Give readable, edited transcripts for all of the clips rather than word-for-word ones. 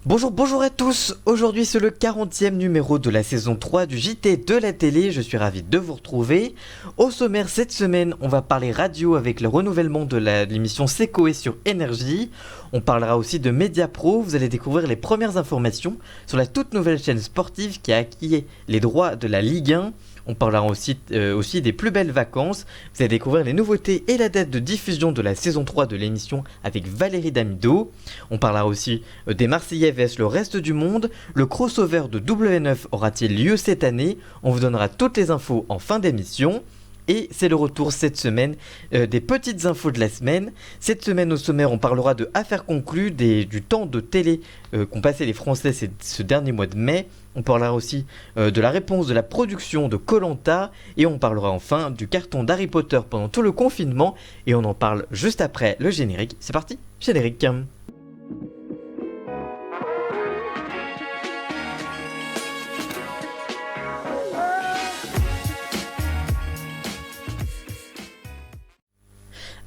Bonjour à tous, aujourd'hui c'est le 40e numéro de la saison 3 du JT de la télé, je suis ravi de vous retrouver. Au sommaire cette semaine, on va parler radio avec le renouvellement de l'émission Secoé sur Énergie. On parlera aussi de Mediapro, vous allez découvrir les premières informations sur la toute nouvelle chaîne sportive qui a acquis les droits de la Ligue 1. On parlera aussi des plus belles vacances. Vous allez découvrir les nouveautés et la date de diffusion de la saison 3 de l'émission avec Valérie Damido. On parlera aussi des Marseillais vs le reste du monde. Le crossover de W9 aura-t-il lieu cette année? On vous donnera toutes les infos en fin d'émission. Et c'est le retour cette semaine des petites infos de la semaine. Cette semaine au sommaire, on parlera de affaires conclues, du temps de télé qu'ont passé les Français ce dernier mois de mai. On parlera aussi de la réponse de la production de Koh-Lanta. Et on parlera enfin du carton d'Harry Potter pendant tout le confinement. Et on en parle juste après le générique. C'est parti, générique.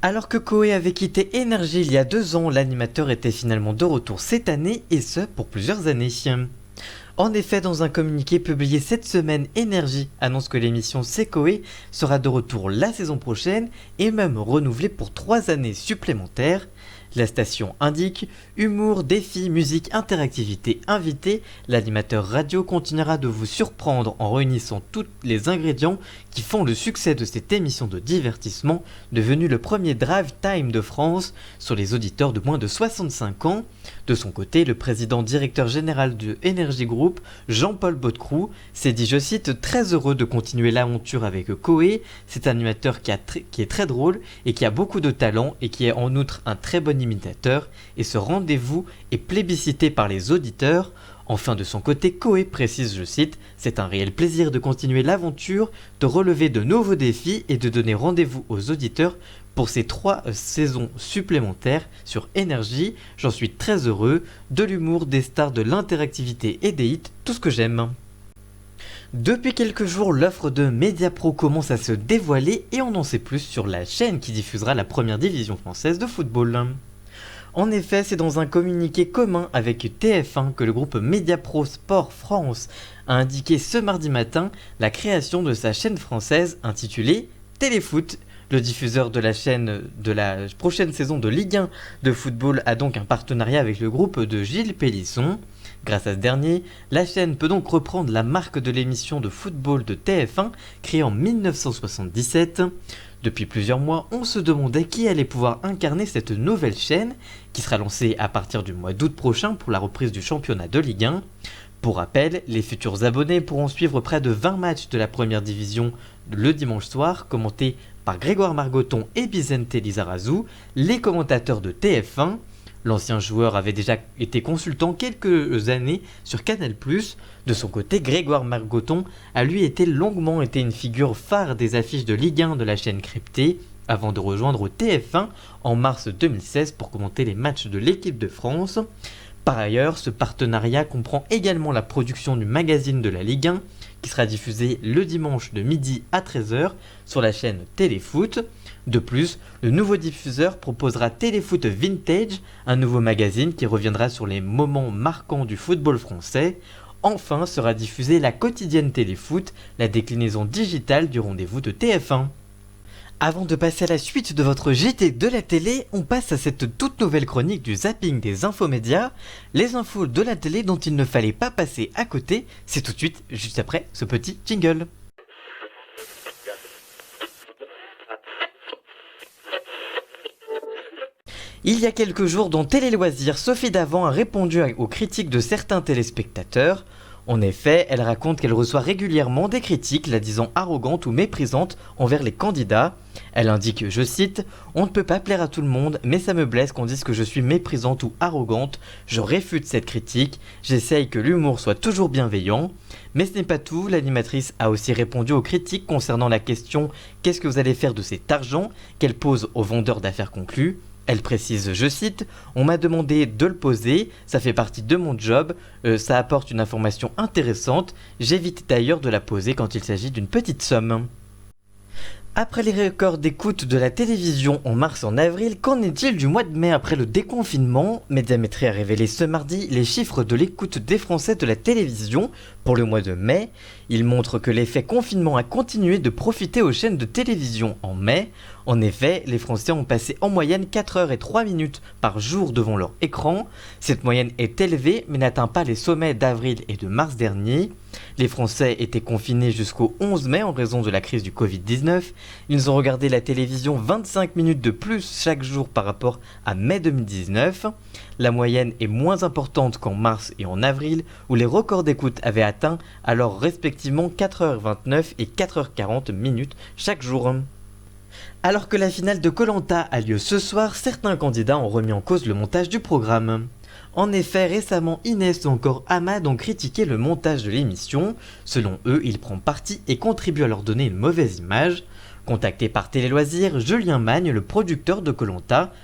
Alors que Koé avait quitté Énergie il y a 2 ans, l'animateur était finalement de retour cette année, et ce pour plusieurs années. En effet, dans un communiqué publié cette semaine, Énergie annonce que l'émission Secoé sera de retour la saison prochaine et même renouvelée pour 3 années supplémentaires. La station indique humour, défis, musique, interactivité, invité. L'animateur radio continuera de vous surprendre en réunissant tous les ingrédients qui font le succès de cette émission de divertissement, devenue le premier drive time de France sur les auditeurs de moins de 65 ans. De son côté, le président directeur général de Energy Group, Jean-Paul Baudecroux, s'est dit, je cite, très heureux de continuer l'aventure avec Koé. C'est un animateur qui est très drôle et qui a beaucoup de talent et qui est en outre un très bon imitateur, et ce rendez-vous est plébiscité par les auditeurs. Enfin, de son côté, Koé précise, je cite, c'est un réel plaisir de continuer l'aventure, de relever de nouveaux défis et de donner rendez-vous aux auditeurs pour ces 3 saisons supplémentaires sur Énergie. J'en suis très heureux, de l'humour, des stars, de l'interactivité et des hits, tout ce que j'aime. Depuis quelques jours, l'offre de Mediapro commence à se dévoiler et on en sait plus sur la chaîne qui diffusera la première division française de football. En effet, c'est dans un communiqué commun avec TF1 que le groupe Mediapro Sport France a indiqué ce mardi matin la création de sa chaîne française intitulée Téléfoot. Le diffuseur de la chaîne de la prochaine saison de Ligue 1 de football a donc un partenariat avec le groupe de Gilles Pélisson. Grâce à ce dernier, la chaîne peut donc reprendre la marque de l'émission de football de TF1 créée en 1977. Depuis plusieurs mois, on se demandait qui allait pouvoir incarner cette nouvelle chaîne qui sera lancée à partir du mois d'août prochain pour la reprise du championnat de Ligue 1. Pour rappel, les futurs abonnés pourront suivre près de 20 matchs de la première division le dimanche soir, commentés par Grégoire Margoton et Bizente Lizarazu, les commentateurs de TF1. L'ancien joueur avait déjà été consultant quelques années sur Canal+. De son côté, Grégoire Margoton a lui longuement été une figure phare des affiches de Ligue 1 de la chaîne cryptée, avant de rejoindre TF1 en mars 2016 pour commenter les matchs de l'équipe de France. Par ailleurs, ce partenariat comprend également la production du magazine de la Ligue 1, qui sera diffusé le dimanche de midi à 13h sur la chaîne Téléfoot. De plus, le nouveau diffuseur proposera Téléfoot Vintage, un nouveau magazine qui reviendra sur les moments marquants du football français. Enfin sera diffusée la quotidienne Téléfoot, la déclinaison digitale du rendez-vous de TF1. Avant de passer à la suite de votre JT de la télé, on passe à cette toute nouvelle chronique du zapping des infomédias. Les infos de la télé dont il ne fallait pas passer à côté, c'est tout de suite, juste après ce petit jingle. Il y a quelques jours, dans Télé Loisirs, Sophie Davant a répondu aux critiques de certains téléspectateurs. En effet, elle raconte qu'elle reçoit régulièrement des critiques la disant arrogante ou méprisante envers les candidats. Elle indique, je cite, « On ne peut pas plaire à tout le monde, mais ça me blesse qu'on dise que je suis méprisante ou arrogante. Je réfute cette critique. J'essaye que l'humour soit toujours bienveillant. » Mais ce n'est pas tout, l'animatrice a aussi répondu aux critiques concernant la question « Qu'est-ce que vous allez faire de cet argent ?» qu'elle pose aux vendeurs d'affaires conclus. Elle précise, je cite, « On m'a demandé de le poser, ça fait partie de mon job, ça apporte une information intéressante, j'évite d'ailleurs de la poser quand il s'agit d'une petite somme. » Après les records d'écoute de la télévision en mars et en avril, qu'en est-il du mois de mai après le déconfinement? Médiamétrie a révélé ce mardi les chiffres de l'écoute des Français de la télévision pour le mois de mai. Ils montrent que l'effet confinement a continué de profiter aux chaînes de télévision en mai. En effet, les Français ont passé en moyenne 4 heures et 3 minutes par jour devant leur écran. Cette moyenne est élevée mais n'atteint pas les sommets d'avril et de mars dernier. Les Français étaient confinés jusqu'au 11 mai en raison de la crise du Covid-19. Ils ont regardé la télévision 25 minutes de plus chaque jour par rapport à mai 2019. La moyenne est moins importante qu'en mars et en avril, où les records d'écoute avaient atteint alors respectivement 4h29 et 4h40 minutes chaque jour. Alors que la finale de koh a lieu ce soir, certains candidats ont remis en cause le montage du programme. En effet, récemment, Inès ou encore Ahmad ont critiqué le montage de l'émission. Selon eux, il prend parti et contribue à leur donner une mauvaise image. Contacté par Télé Loisirs, Julien Magne, le producteur de koh,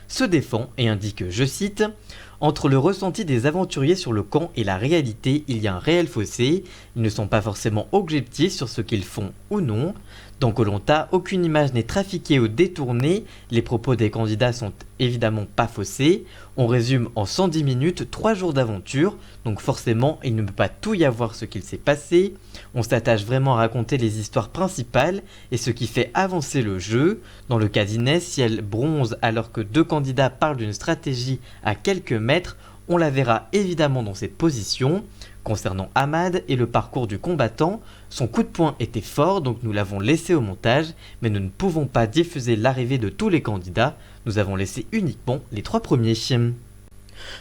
se défend et indique, je cite, « Entre le ressenti des aventuriers sur le camp et la réalité, il y a un réel fossé. Ils ne sont pas forcément objectifs sur ce qu'ils font ou non. Dans koh, aucune image n'est trafiquée ou détournée. Les propos des candidats sont évidemment pas faussés. On résume en 110 minutes 3 jours d'aventure, donc forcément il ne peut pas tout y avoir ce qu'il s'est passé. On s'attache vraiment à raconter les histoires principales et ce qui fait avancer le jeu. Dans le cas d'Inès, si elle bronze alors que 2 candidats parlent d'une stratégie à quelques mètres, on la verra évidemment dans cette position. Concernant Ahmad et le parcours du combattant, son coup de poing était fort donc nous l'avons laissé au montage, mais nous ne pouvons pas diffuser l'arrivée de tous les candidats, nous avons laissé uniquement les 3 premiers.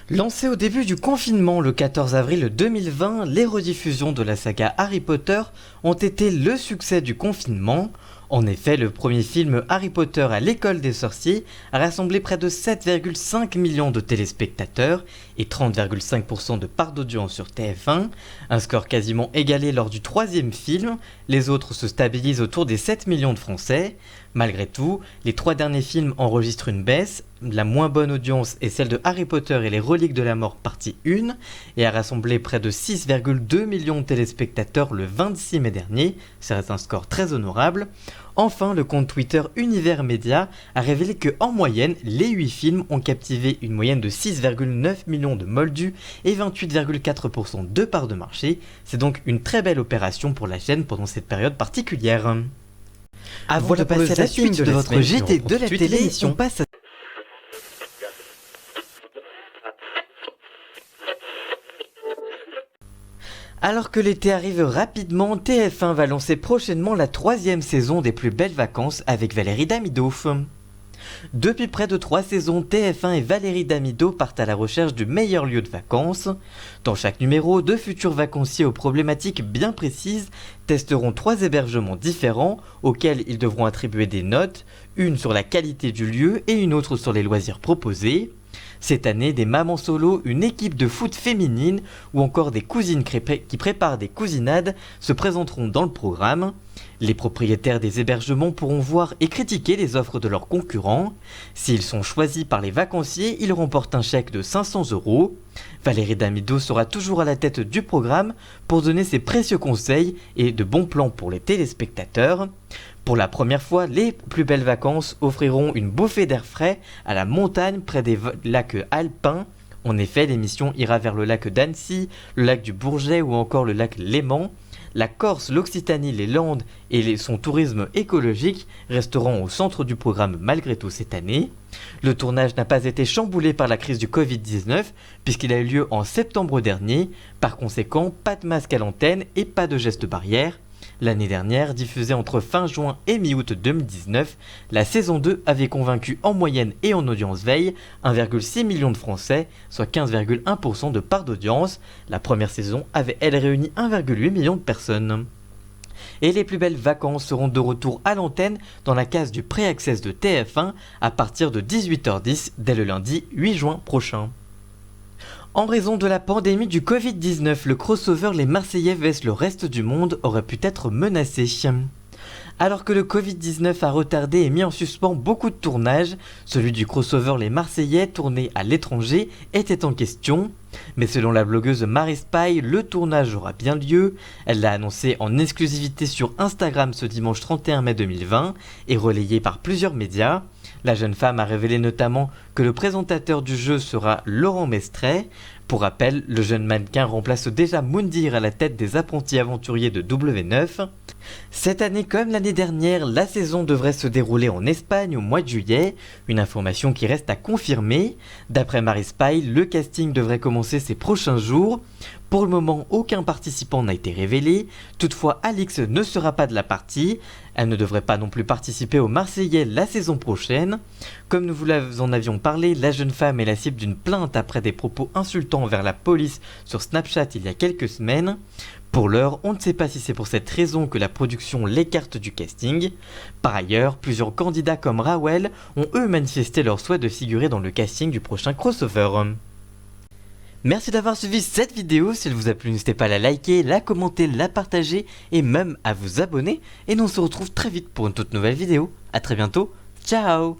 Lancé au début du confinement le 14 avril 2020, les rediffusions de la saga Harry Potter ont été le succès du confinement. En effet, le premier film Harry Potter à l'école des sorciers a rassemblé près de 7,5 millions de téléspectateurs et 30,5% de part d'audience sur TF1, un score quasiment égalé lors du 3e film. Les autres se stabilisent autour des 7 millions de Français. Malgré tout, les 3 derniers films enregistrent une baisse. La moins bonne audience est celle de Harry Potter et les Reliques de la Mort partie 1 et a rassemblé près de 6,2 millions de téléspectateurs le 26 mai dernier, c'est un score très honorable. Enfin, le compte Twitter Univers Média a révélé que en moyenne, les 8 films ont captivé une moyenne de 6,9 millions de moldus et 28,4% de parts de marché. C'est donc une très belle opération pour la chaîne pendant cette période particulière. Avant de passer à la suite de votre JT de la télé, on passe à... Alors que l'été arrive rapidement, TF1 va lancer prochainement la 3e saison des Plus Belles Vacances avec Valérie Damido. Depuis près de 3 saisons, TF1 et Valérie Damido partent à la recherche du meilleur lieu de vacances. Dans chaque numéro, 2 futurs vacanciers aux problématiques bien précises testeront 3 hébergements différents auxquels ils devront attribuer des notes, une sur la qualité du lieu et une autre sur les loisirs proposés. Cette année, des mamans solo, une équipe de foot féminine ou encore des cousines qui préparent des cousinades se présenteront dans le programme. Les propriétaires des hébergements pourront voir et critiquer les offres de leurs concurrents. S'ils sont choisis par les vacanciers, ils remportent un chèque de 500 €. Valérie Damido sera toujours à la tête du programme pour donner ses précieux conseils et de bons plans pour les téléspectateurs. Pour la première fois, les Plus Belles Vacances offriront une bouffée d'air frais à la montagne près des lacs alpins. En effet, l'émission ira vers le lac d'Annecy, le lac du Bourget ou encore le lac Léman. La Corse, l'Occitanie, les Landes et son tourisme écologique resteront au centre du programme malgré tout cette année. Le tournage n'a pas été chamboulé par la crise du Covid-19 puisqu'il a eu lieu en septembre dernier. Par conséquent, pas de masque à l'antenne et pas de gestes barrières. L'année dernière, diffusée entre fin juin et mi-août 2019, la saison 2 avait convaincu en moyenne et en audience veille 1,6 million de Français, soit 15,1% de part d'audience. La première saison avait elle réuni 1,8 million de personnes. Et les Plus Belles Vacances seront de retour à l'antenne dans la case du pré-access de TF1 à partir de 18h10 dès le lundi 8 juin prochain. En raison de la pandémie du Covid-19, le crossover Les Marseillais vs le reste du monde aurait pu être menacé. Alors que le Covid-19 a retardé et mis en suspens beaucoup de tournages, celui du crossover Les Marseillais tourné à l'étranger était en question. Mais selon la blogueuse Marie Spy, le tournage aura bien lieu. Elle l'a annoncé en exclusivité sur Instagram ce dimanche 31 mai 2020 et relayé par plusieurs médias. La jeune femme a révélé notamment que le présentateur du jeu sera Laurent Mestret. Pour rappel, le jeune mannequin remplace déjà Moundir à la tête des apprentis aventuriers de W9. Cette année comme l'année dernière, la saison devrait se dérouler en Espagne au mois de juillet, une information qui reste à confirmer. D'après Marie Spy, le casting devrait commencer ces prochains jours. Pour le moment, aucun participant n'a été révélé, toutefois Alix ne sera pas de la partie, elle ne devrait pas non plus participer aux Marseillais la saison prochaine. Comme nous vous en avions parlé, la jeune femme est la cible d'une plainte après des propos insultants envers la police sur Snapchat il y a quelques semaines. Pour l'heure, on ne sait pas si c'est pour cette raison que la production l'écarte du casting. Par ailleurs, plusieurs candidats comme Rawel ont eux manifesté leur souhait de figurer dans le casting du prochain crossover. Merci d'avoir suivi cette vidéo, si elle vous a plu n'hésitez pas à la liker, la commenter, la partager et même à vous abonner. Et nous on se retrouve très vite pour une toute nouvelle vidéo. A très bientôt, ciao.